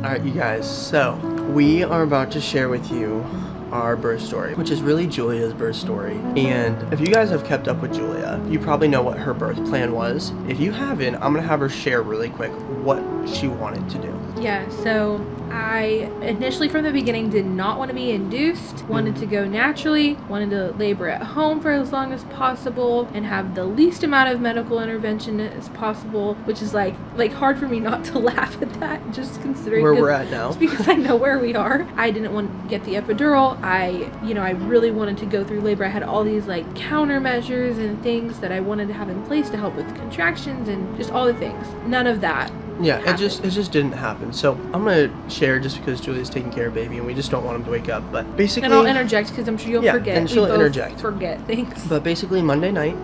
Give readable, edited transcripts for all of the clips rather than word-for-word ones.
Alright, you guys, so we are about to share with you our birth story, which is really Julia's birth story. And if you guys have kept up with Julia, you probably know what her birth plan was. If you haven't, I'm gonna have her share really quick what she wanted to do. Yeah, so I initially from the beginning did not want to be induced, wanted to go naturally, wanted to labor at home for as long as possible and have the least amount of medical intervention as possible, which is like hard for me not to laugh at that, just considering where we're at now. Just because I know where we are. I didn't want to get the epidural. I really wanted to go through labor. I had all these like countermeasures and things that I wanted to have in place to help with contractions and just all the things. None of that. Yeah, it just didn't happen. So I'm gonna share just because Julia's taking care of baby and we just don't want him to wake up. But basically, and I'll interject because I'm sure you'll forget. And she'll interject. Forget things. But basically, Monday night.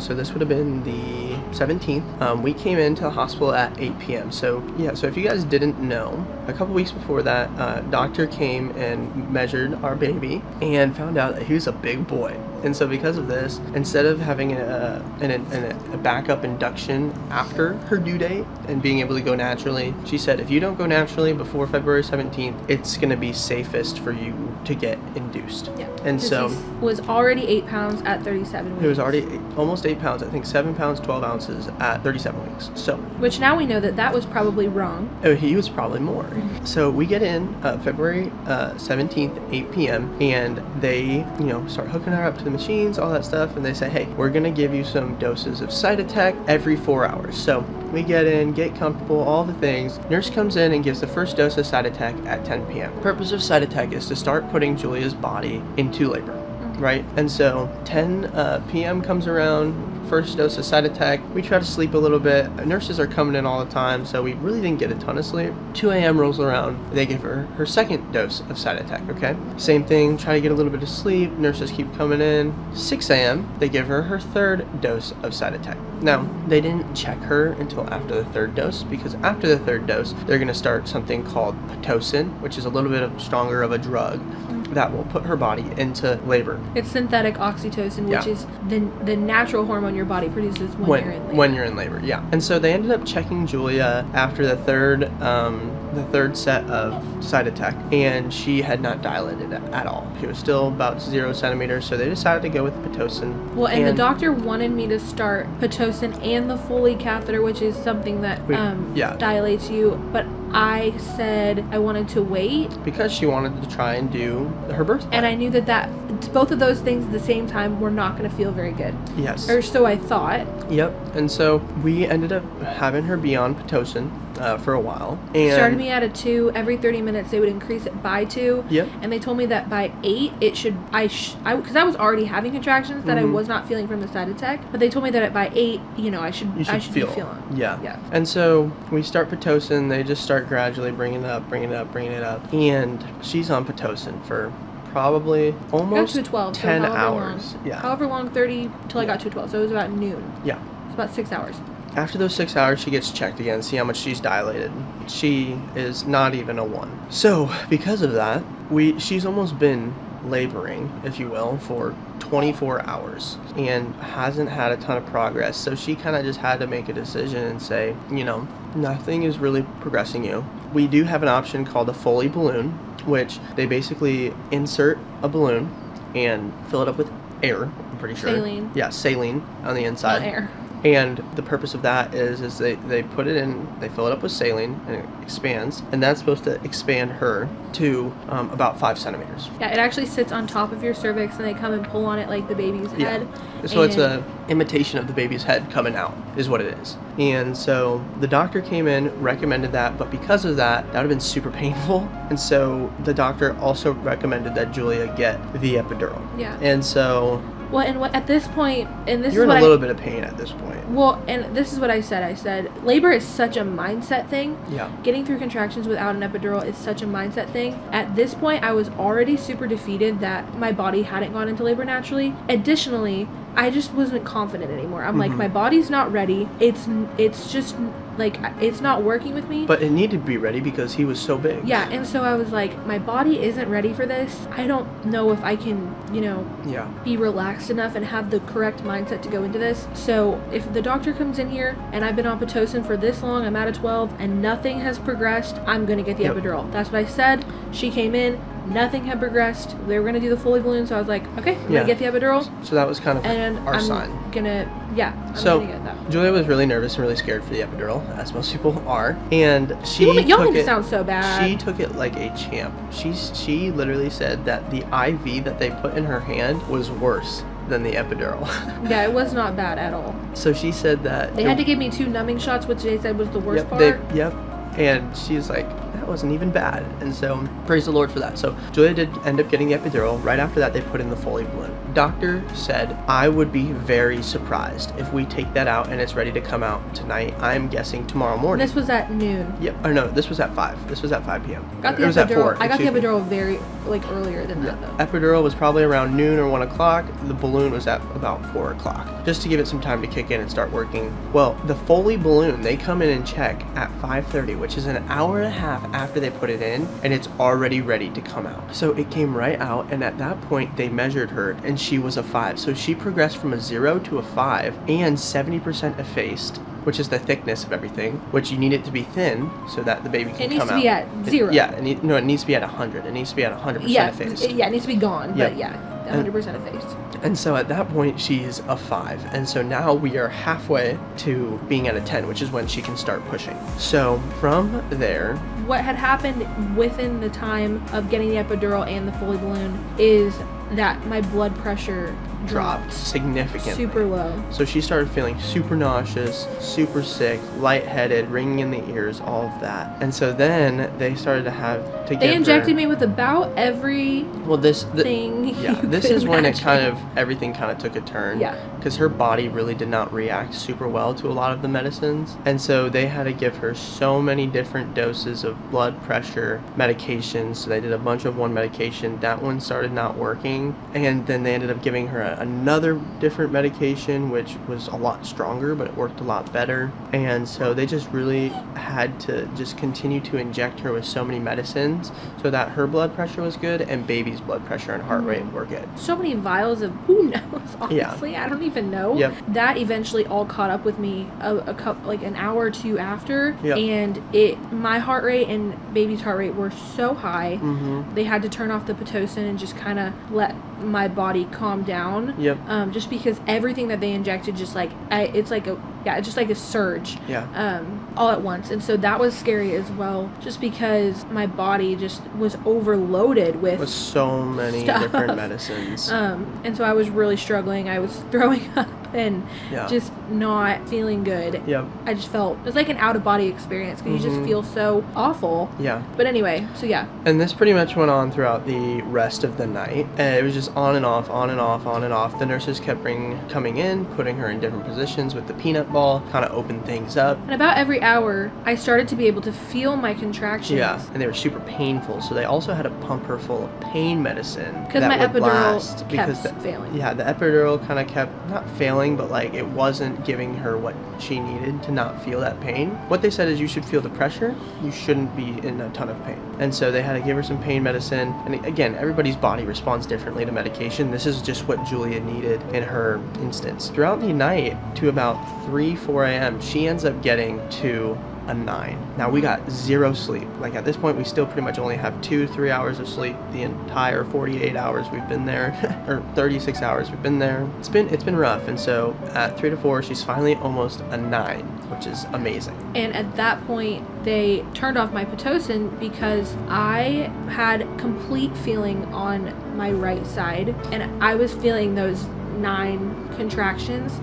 So this would have been the 17th. We came into the hospital at 8 p.m. So yeah. So if you guys didn't know, a couple weeks before that, doctor came and measured our baby and found out that he was a big boy. And so because of this, instead of having a backup induction after her due date and being able to go naturally, she said if you don't go naturally before February 17th, it's going to be safest for you to get induced. Yeah. And so he was already 8 pounds at 37 weeks. He was already almost 8 pounds, I think 7 pounds, 12 ounces at 37 weeks. So which now we know that was probably wrong. Oh, he was probably more. So we get in February 17th, 8 p.m. and they, start hooking her up to the machines, all that stuff, and they say, hey, we're gonna give you some doses of Cytotec every 4 hours. So we get in, get comfortable, all the things. Nurse comes in and gives the first dose of Cytotec at 10 p.m. The purpose of Cytotec is to start putting Julia's body into labor, right? And so 10 p.m. comes around, first dose of Cytotec. We try to sleep a little bit. Nurses are coming in all the time, so we really didn't get a ton of sleep. 2 a.m. rolls around. They give her her second dose of Cytotec, okay? Same thing, try to get a little bit of sleep. Nurses keep coming in. 6 a.m., they give her her third dose of Cytotec. Now, they didn't check her until after the third dose, because after the third dose, they're gonna start something called Pitocin, which is a little bit stronger of a drug that will put her body into labor. It's synthetic oxytocin, which is the natural hormone your body produces when you're in labor. When you're in labor, yeah. And so they ended up checking Julia after the third set of Cytotec, and she had not dilated at all. She was still about 0 centimeters, so they decided to go with Pitocin. Well, and the doctor wanted me to start Pitocin and the Foley catheter, which is something that dilates you, but I said I wanted to wait because she wanted to try and do her birth plan. And I knew that both of those things at the same time were not going to feel very good. Yes. Or so I thought. Yep. And so we ended up having her be on Pitocin for a while. And started me at a 2. Every 30 minutes they would increase it by 2. Yep. And they told me that by 8 it should because I was already having contractions that I was not feeling from the Cytotec, but they told me that by 8 I should be feeling. Yeah. And so we start Pitocin. They just start gradually bringing it up, and she's on Pitocin for probably almost 12, 10 so hours. Long. Yeah. However long, 30 till I got to 12. So it was about noon. Yeah. It's about 6 hours. After those 6 hours, she gets checked again, see how much she's dilated. She is not even a 1. So because of that, she's almost been laboring, if you will, for 24 hours and hasn't had a ton of progress. So she kind of just had to make a decision and say, nothing is really progressing you. We do have an option called a Foley balloon, which they basically insert a balloon and fill it up with air, I'm pretty sure. Saline. Yeah, saline on the inside. Not air. And the purpose of that is they put it in, they fill it up with saline, and it expands, and that's supposed to expand her to about 5 centimeters. Yeah, it actually sits on top of your cervix, and they come and pull on it like the baby's head. So it's a imitation of the baby's head coming out, is what it is. And so the doctor came in, recommended that, but because of that would have been super painful, and so the doctor also recommended that Julia get the epidural. Yeah. And so... Well, and at this point, and this you're is what in a little bit of pain at this point. Well, and this is what I said. I said labor is such a mindset thing. Yeah. Getting through contractions without an epidural is such a mindset thing. At this point, I was already super defeated that my body hadn't gone into labor naturally. Additionally, I just wasn't confident anymore. I'm like, Mhm. my body's not ready. It's just like, it's not working with me. But it needed to be ready because he was so big. Yeah, and so I was like, my body isn't ready for this. I don't know if I can, Yeah. be relaxed enough and have the correct mindset to go into this. So if the doctor comes in here and I've been on Pitocin for this long, I'm at a 12, and nothing has progressed, I'm going to get the Yep. epidural. That's what I said. She came in, nothing had progressed. They were going to do the Foley balloon, so I was like, okay, I'm Yeah. going to get the epidural. So that was kind of And our I'm sign. gonna, I'm So gonna get that. Julia was really nervous and really scared for the epidural, as most people are, and she Y'all took make it it. sound so bad. She took it like a champ. She literally said that the IV that they put in her hand was worse than the epidural. Yeah, it was not bad at all. So she said that They had to give me 2 numbing shots, which they said was the worst Yep, part. yep. And she's like, that wasn't even bad. And so praise the Lord for that. So Julia did end up getting the epidural. Right after that, they put in the Foley balloon. Doctor said, I would be very surprised if we take that out and it's ready to come out tonight. I'm guessing tomorrow morning. This was at noon. Yep. Or no, this was at 5. This was at 5 p.m. Got the It was at epidural. 4. I got the excuse me. epidural very earlier than that though. Epidural was probably around noon or 1 o'clock. The balloon was at about 4 o'clock, just to give it some time to kick in and start working. Well, the Foley balloon, they come in and check at 5:30, which is an hour and a half after they put it in, and it's already ready to come out. So it came right out, and at that point, they measured her, and she was a 5. So she progressed from a 0 to a 5 and 70% effaced, which is the thickness of everything, which you need it to be thin so that the baby can It needs come to out. be at 0. It needs to be at 100. It needs to be at 100% Yeah, effaced. it needs to be gone, Yep. but yeah, 100% effaced. And so at that point, she's a 5. And so now we are halfway to being at a 10, which is when she can start pushing. So from there, What had happened within the time of getting the epidural and the Foley balloon is that my blood pressure dropped significantly. super low. So she started feeling super nauseous, super sick, lightheaded, ringing in the ears, all of that. And so then they started to have to They give injected her, me with about every thing. Yeah, you this could is when imagine. everything kind of took a turn. Yeah. Because her body really did not react super well to a lot of the medicines. And so they had to give her so many different doses of blood pressure medications. So they did a bunch of one medication. That one started not working. And then they ended up giving her another different medication, which was a lot stronger, but it worked a lot better. And so they just really had to just continue to inject her with so many medicines so that her blood pressure was good and baby's blood pressure and heart rate were good. So many vials of who knows, honestly. Yeah. I don't even know. Yep. That eventually all caught up with me a couple, like an hour or two after. Yep. And my heart rate and baby's heart rate were so high. Mm-hmm. They had to turn off the Pitocin and just kind of let my body calm down. Yep. Just because everything that they injected just like it's just like a surge. Yeah. All at once. And so that was scary as well, just because my body just was overloaded with so many stuff. different medicines. And so I was really struggling. I was throwing up and just not feeling good. Yep. I just felt, it was like an out-of-body experience because you just feel so awful. Yeah. But anyway, so yeah. And this pretty much went on throughout the rest of the night. And it was just on and off, on and off, on and off. The nurses kept coming in, putting her in different positions with the peanut ball, kind of opened things up. And about every hour, I started to be able to feel my contractions. Yeah, and they were super painful, so they also had to pump her full of pain medicine. Because my epidural kept failing. Yeah, the epidural kind of kept, not failing, but like it wasn't giving her what she needed to not feel that pain. What they said is you should feel the pressure, you shouldn't be in a ton of pain. And so they had to give her some pain medicine. And again, everybody's body responds differently to medication. This is just what Julia needed in her instance. Throughout the night to about 3-4 a.m., she ends up getting to a 9. Now we got 0 sleep. Like at this point we still pretty much only have 2-3 hours of sleep the entire 48 hours we've been there or 36 hours we've been there. It's been rough. And so at 3 to 4 she's finally almost a 9, which is amazing. And at that point they turned off my Pitocin because I had complete feeling on my right side and I was feeling those 9 contractions.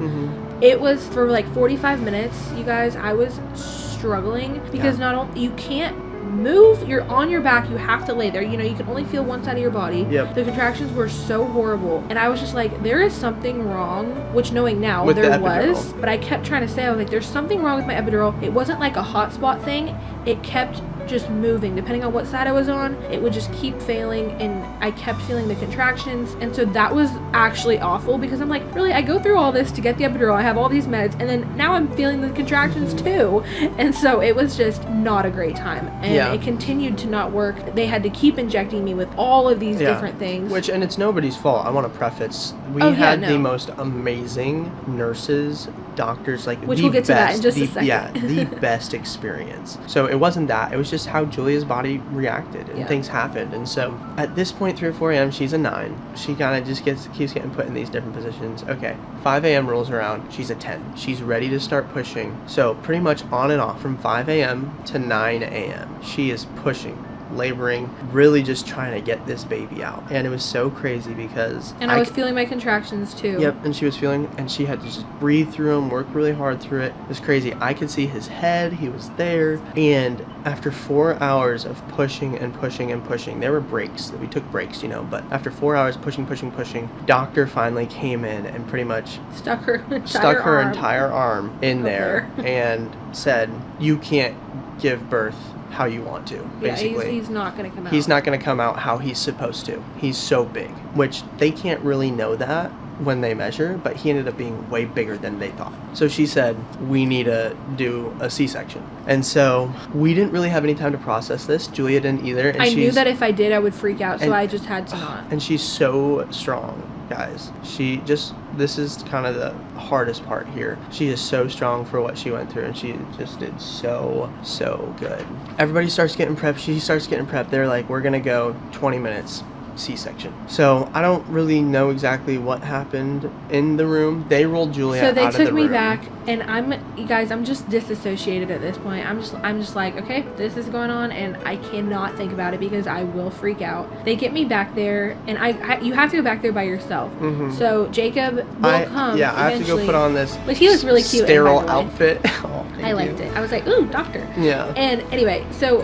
It was for like 45 minutes, you guys. I was struggling because not only you can't move, you're on your back, you have to lay there, you can only feel one side of your body. Yep. The contractions were so horrible and I was just like, there is something wrong, which knowing now With there the was, but I kept trying to say, I was like, there's something wrong with my epidural. It wasn't like a hot spot thing, it kept just moving. Depending on what side I was on, it would just keep failing, and I kept feeling the contractions. And so that was actually awful, because I'm like, really, I go through all this to get the epidural, I have all these meds, and then now I'm feeling the contractions too. And so it was just not a great time, and it continued to not work. They had to keep injecting me with all of these different things, and it's nobody's fault. I want to preface, we had the most amazing nurses, doctors, like, which we'll get to that in just a second. Yeah, the best experience. So it wasn't that, it was just how Julia's body reacted, and things happened. And so at this point, 3 or 4 a.m., she's a 9. She kind of just keeps getting put in these different positions. Okay, 5 a.m. rolls around, she's a 10. She's ready to start pushing. So pretty much on and off from 5 a.m. to 9 a.m. she is pushing, laboring, really just trying to get this baby out. And it was so crazy because I was feeling my contractions too. Yep, and she was feeling, and she had to just breathe through them, work really hard through it. It was crazy. I could see his head, he was there. And after 4 hours of pushing and pushing and pushing, there were breaks, we took breaks, but after 4 hours pushing, doctor finally came in and pretty much stuck her entire arm in there and said, you can't give birth how you want to, basically. He's not going to come out. He's not going to come out how he's supposed to. He's so big, which they can't really know that when they measure, but he ended up being way bigger than they thought. So she said, we need to do a C-section. And so we didn't really have any time to process this. Julia didn't either. And I knew that if I did, I would freak out, so I just had to not. And she's so strong, guys. This is kind of the hardest part here. She is so strong for what she went through, and she just did so good. Everybody starts getting prepped. She starts getting prepped. They're like, we're gonna go 20 minutes. C-section. So I don't really know exactly what happened in the room. They rolled Julia out of the room. So they took me back, and I'm just disassociated at this point. I'm just like, okay, this is going on, and I cannot think about it because I will freak out. They get me back there, and you have to go back there by yourself. Mm-hmm. So Jacob will come. Yeah, I have to go put on this. But he was really cute. Sterile outfit. I liked it. I was like, ooh, doctor. Yeah. And anyway, so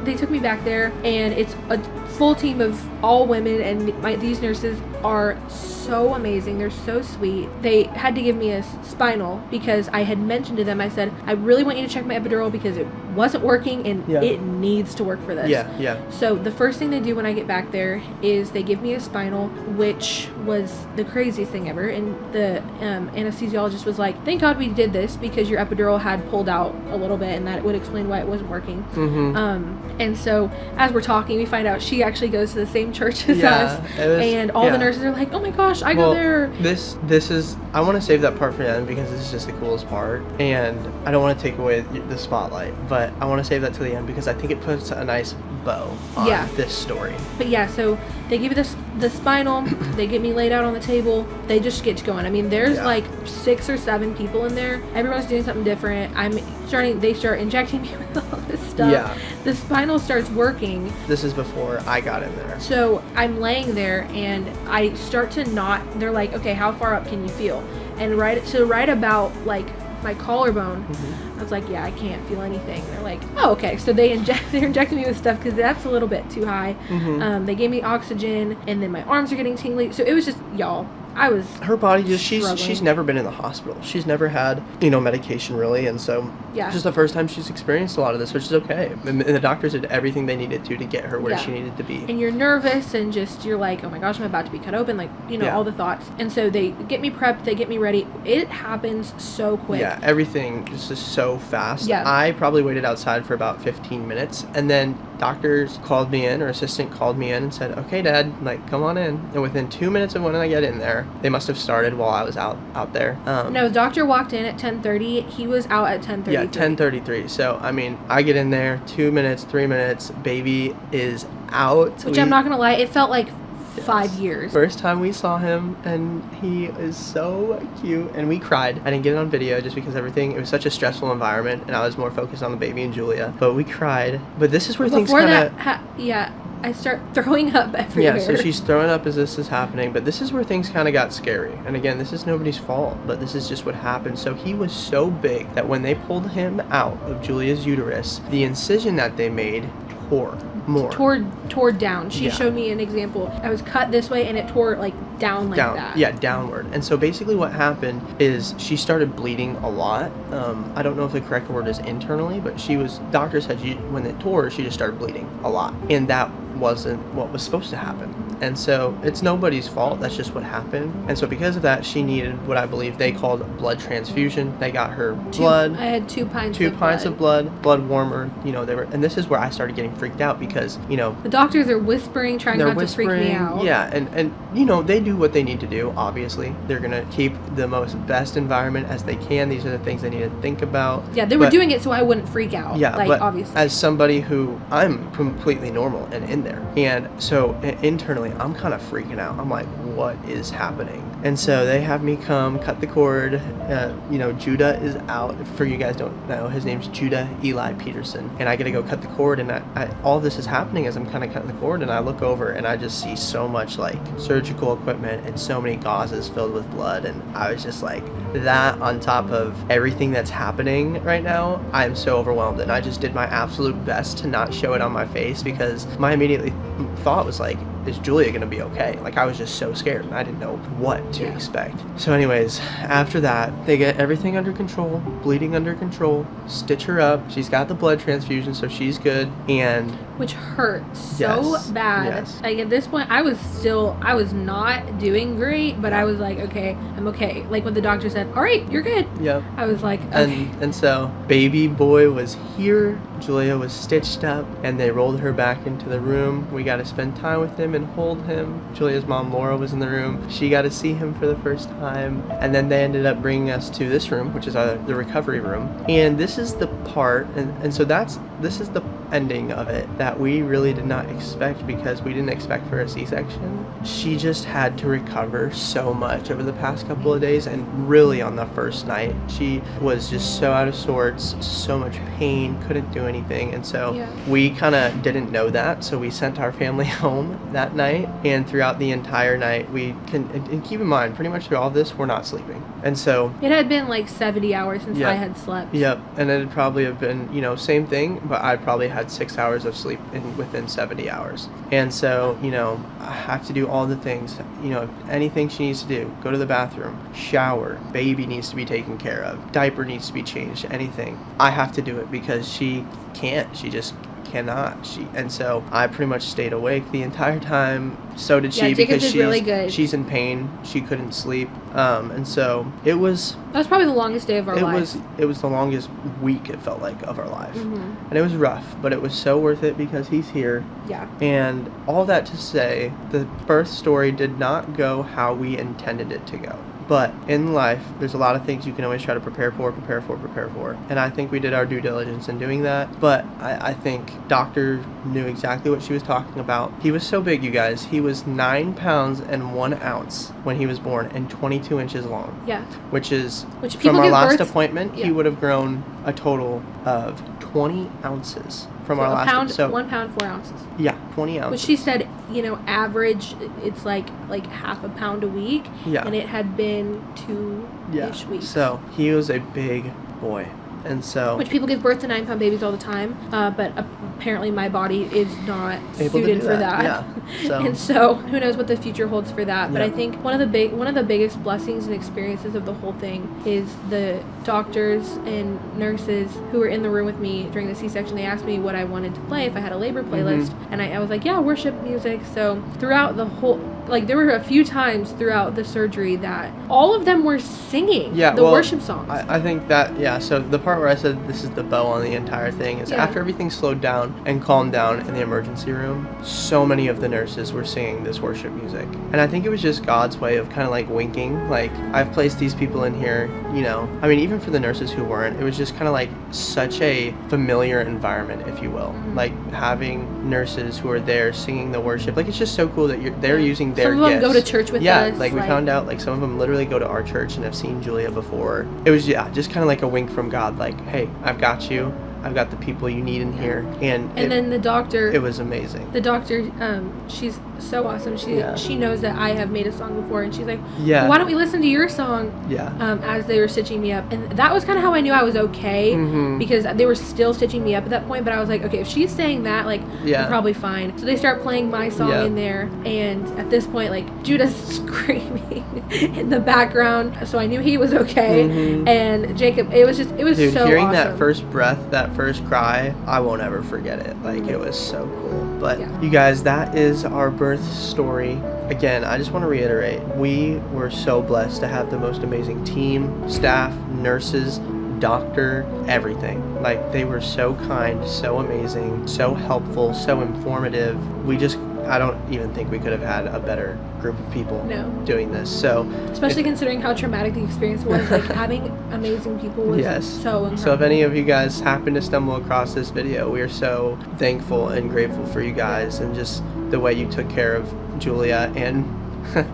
they took me back there, and it's a full team of all women, and these nurses are so amazing. They're so sweet. They had to give me a spinal because I had mentioned to them, I said, I really want you to check my epidural because it wasn't working, and it needs to work for this. Yeah. So the first thing they do when I get back there is they give me a spinal, which was the craziest thing ever. And the anesthesiologist was like, thank God we did this because your epidural had pulled out a little bit, and that would explain why it wasn't working. Mm-hmm. And so as we're talking, we find out she actually goes to the same church as us, and all the nurses are like, oh my gosh, I go there. This is, I want to save that part for the end because this is just the coolest part, and I don't want to take away the spotlight, but I want to save that to the end because I think it puts a nice bow on this story. But so they give you the spinal, they get me laid out on the table, they just get going. I mean, there's like 6 or 7 people in there. Everyone's doing something different. They start injecting me with all this stuff. Yeah. The spinal starts working. This is before I got in there. So I'm laying there, and I start to not, they're like, okay, how far up can you feel? And right about like my collarbone, I was like, yeah, I can't feel anything. They're like, oh, okay. So they're injecting me with stuff because that's a little bit too high. They gave me oxygen, and then my arms are getting tingly. So it was just, y'all, her body just, she's never been in the hospital. She's never had, medication really. And so it's just the first time she's experienced a lot of this, which is okay. And the doctors did everything they needed to get her where she needed to be. And you're nervous, and you're like, oh my gosh, I'm about to be cut open. Like, all the thoughts. And so they get me prepped, they get me ready. It happens so quick. Yeah, everything just is so fast. Yeah. I probably waited outside for about 15 minutes, and then doctors called me in, or assistant called me in and said, okay, Dad, like, come on in. And within 2 minutes of when I get in there, they must have started while I was out there. No, the doctor walked in at 10:30. He was out at 10:33. Yeah, 10:33. So, I mean, I get in there, 2 minutes, 3 minutes, baby is out. Which I'm not going to lie, it felt like 5 years. First time we saw him, and he is so cute, and we cried. I didn't get it on video just because it was such a stressful environment, and I was more focused on the baby and Julia. But we cried. But this is where things kind of... I start throwing up everywhere. Yeah, so she's throwing up as this is happening, but this is where things kind of got scary. And again, this is nobody's fault, but this is just what happened. So he was so big that when they pulled him out of Julia's uterus, the incision that they made tore more. Tore down. She Yeah. showed me an example. I was cut this way and it tore like down like that. Yeah, downward. And so basically what happened is she started bleeding a lot. I don't know if the correct word is internally, but doctor said when it tore, she just started bleeding a lot. And that wasn't what was supposed to happen. And so it's nobody's fault. That's just what happened. And so because of that, she needed what I believe they called blood transfusion. They got her blood. I had 2 pints of blood warmer. And this is where I started getting freaked out because, the doctors are whispering, trying not to freak me out. Yeah, and they do what they need to do, obviously. They're going to keep the best environment as they can. These are the things they need to think about. Yeah, they were doing it so I wouldn't freak out. Yeah, like, but obviously. as somebody who, I'm completely normal and in there. And so internally, I'm kind of freaking out. I'm like, what is happening? And so they have me come cut the cord. Judah is out. For you guys don't know, his name's Judah Eli Peterson. And I get to go cut the cord. And all this is happening as I'm kind of cutting the cord. And I look over and I just see so much like surgical equipment and so many gauzes filled with blood. And I was just like, that on top of everything that's happening right now, I'm so overwhelmed. And I just did my absolute best to not show it on my face because my immediate thought was like, is Julia going to be okay? Like, I was just so scared and I didn't know what to expect. So anyways, after that, they get everything under control, bleeding under control, stitch her up. She's got the blood transfusion, so she's good. And which hurts so bad. Yes. Like at this point, I was not doing great, but I was like, okay, I'm okay. Like when the doctor said, all right, you're good. Yep. I was like, okay. And so baby boy was here. Julia was stitched up and they rolled her back into the room. We got to spend time with him and hold him. Julia's mom, Laura, was in the room. She got to see him for the first time. And then they ended up bringing us to this room, which is the recovery room. And this is the part, and so this is the ending of it that we really did not expect because we didn't expect for a C-section. She just had to recover so much over the past couple of days, and really on the first night she was just so out of sorts, so much pain, couldn't do anything. And so we kind of didn't know that, so we sent our family home that night. And throughout the entire night, and keep in mind, pretty much through all this, we're not sleeping. And so it had been like 70 hours since I had slept. Yep. And it'd probably have been, same thing, but I'd probably had 6 hours of sleep within 70 hours. And so, I have to do all the things, anything she needs to do, go to the bathroom, shower, baby needs to be taken care of, diaper needs to be changed, anything. I have to do it because she can't. She just cannot. And so I pretty much stayed awake the entire time. So did she, because she's in pain. She couldn't sleep. And so that was probably the longest day of our life. It was the longest week, it felt like, of our life. Mm-hmm. And it was rough, but it was so worth it because he's here. Yeah. And all that to say, the birth story did not go how we intended it to go. But in life, there's a lot of things you can always try to prepare for. And I think we did our due diligence in doing that. But I think doctor knew exactly what she was talking about. He was so big, you guys. He was 9 pounds and 1 ounce when he was born and 22 inches long. Yeah. Which people from our last birth, appointment, he would have grown a total of 20 ounces from our last pound. So 1 pound, 4 ounces. Yeah, 20 ounces. Which she said, average, it's like half a pound a week. Yeah. And it had been 2-ish weeks. So he was a big boy. And so, which people give birth to 9-pound babies all the time, but apparently my body is not suited for that. Yeah. So. And so who knows what the future holds for that. But I think one of the biggest blessings and experiences of the whole thing is the doctors and nurses who were in the room with me during the C-section. They asked me what I wanted to play, if I had a labor playlist, and I was like, yeah, worship music. So throughout the whole, there were a few times throughout the surgery that all of them were singing worship songs. I think that, so the part where I said this is the bow on the entire thing is after everything slowed down and calmed down in the emergency room, so many of the nurses were singing this worship music. And I think it was just God's way of kind of winking. I've placed these people in here, even for the nurses who weren't, it was just kind of such a familiar environment, if you will. Having nurses who are there singing the worship. It's just so cool that they're using their gifts. Some of them go to church with us. We found out some of them literally go to our church and have seen Julia before. It was just kind of like a wink from God, hey, I've got you. I've got the people you need in here. And then the doctor, it was amazing. The doctor, she's so awesome. She knows that I have made a song before, and she's like, yeah, well, why don't we listen to your song? Yeah. As they were stitching me up. And that was kind of how I knew I was okay, because they were still stitching me up at that point. But I was like, okay, if she's saying that, like, I'm probably fine. So they start playing my song in there, and at this point, like, Judah's screaming in the background, so I knew he was okay. And Jacob, it was Dude, so hearing awesome. that first breath, that first cry, I won't ever forget it. Like, it was so cool. But you guys, that is our birth story. Again, I just want to reiterate, we were so blessed to have the most amazing team, staff, nurses, doctor, everything. Like, they were so kind, so amazing, so helpful, so informative. I don't even think we could have had a better group of people doing this. So, especially considering how traumatic the experience was, like, having amazing people was so incredible. So if any of you guys happen to stumble across this video, we are so thankful and grateful for you guys, and just the way you took care of Julia and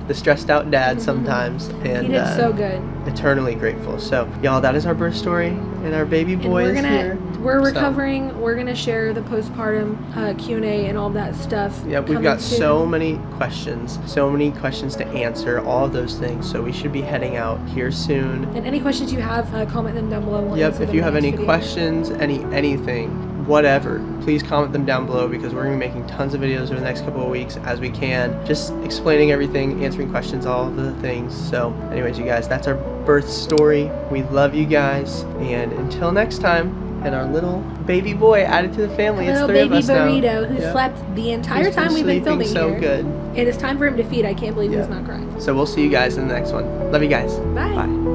the stressed out dad sometimes. And he did so good. Eternally grateful. So y'all, that is our birth story, and our baby boy is here. We're recovering. So, we're gonna share the postpartum Q&A and all that stuff. Yeah, we've got so many questions to answer, all of those things. So we should be heading out here soon. And any questions you have, comment them down below. If you have any questions, anything, whatever, please comment them down below, because we're gonna be making tons of videos over the next couple of weeks as we can, just explaining everything, answering questions, all of the things. So anyways, you guys, that's our birth story. We love you guys, and until next time. And our little baby boy added to the family. It's 3 of us now. Little baby burrito who slept the entire time we've been filming so here. Good. And it's time for him to feed. I can't believe he's not crying. So we'll see you guys in the next one. Love you guys. Bye. Bye.